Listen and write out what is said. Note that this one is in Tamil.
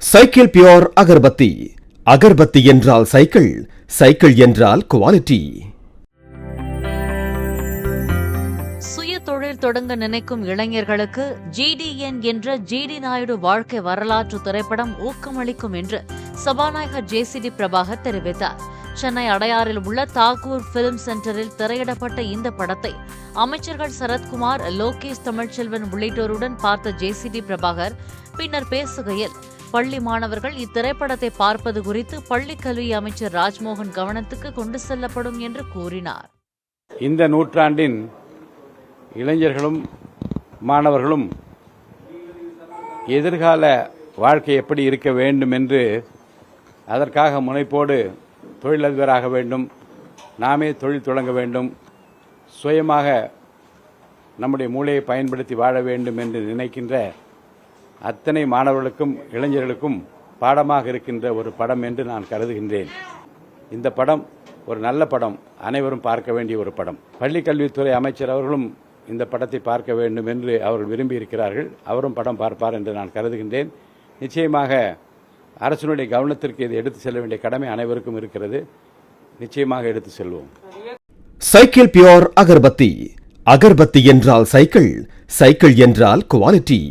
Cycle pure agarbatti. அகர்பத்தி என்றால் சைக்கிள், சைக்கிள் என்றால் குவாலிட்டி. சுய தொழில் தொடங்க நினைக்கும் இளைஞர்களுக்கு GDN என்ற GD நாயுடு வாழ்க்கை வரலாற்று திரைப்படம் ஊக்கமளிக்கும் என்று சபாநாயகர் JCD பிரபாகர் தெரிவித்தார். சென்னை அடையாறில் உள்ள தாக்கூர் பிலிம் சென்டரில் திரையிடப்பட்ட இந்த படத்தை அமைச்சர்கள் சரத்குமார், லோகேஷ் தமிழ்ச்செல்வன் உள்ளிட்டோருடன் பார்த்த JCD பிரபாகர் பின்னர் பேசுகையில், பள்ளி மாணவர்கள் இத்திரைப்படத்தை பார்ப்பது குறித்து பள்ளிக்கல்வி அமைச்சர் ராஜ்மோகன் கவனத்துக்கு கொண்டு செல்லப்படும் என்று கூறினார். இந்த நூற்றாண்டின் இளைஞர்களும் மாணவர்களும் எதிர்கால வாழ்க்கை எப்படி இருக்க வேண்டும் என்று அதற்காக முனைப்போடு தொழிலதிபராக வேண்டும், நாமே தொழில் தொடங்க வேண்டும், சுயமாக நம்முடைய மூளையை பயன்படுத்தி வாழ வேண்டும் என்று நினைக்கின்ற அத்தனை மாணவர்களுக்கும் இளைஞர்களுக்கும் பாடமாக இருக்கின்ற ஒரு படம் என்று நான் கருதுகின்றேன். இந்த படம் ஒரு நல்ல படம், அனைவரும் பார்க்க வேண்டிய ஒரு படம். பள்ளிக்கல்வித்துறை அமைச்சர் அவர்களும் இந்த படத்தை பார்க்க வேண்டும் என்று அவர்கள் விரும்பியிருக்கிறார்கள். அவரும் படம் பார்ப்பார் என்று நான் கருதுகின்றேன். நிச்சயமாக அரசினுடைய கவனத்திற்கு இதை எடுத்து செல்ல வேண்டிய கடமை அனைவருக்கும் இருக்கிறது. நிச்சயமாக எடுத்து செல்வோம். Cycle pure agarbatti. அகர்பத்தி என்றால் சைக்கிள், சைக்கிள் என்றால் குவாலிட்டி.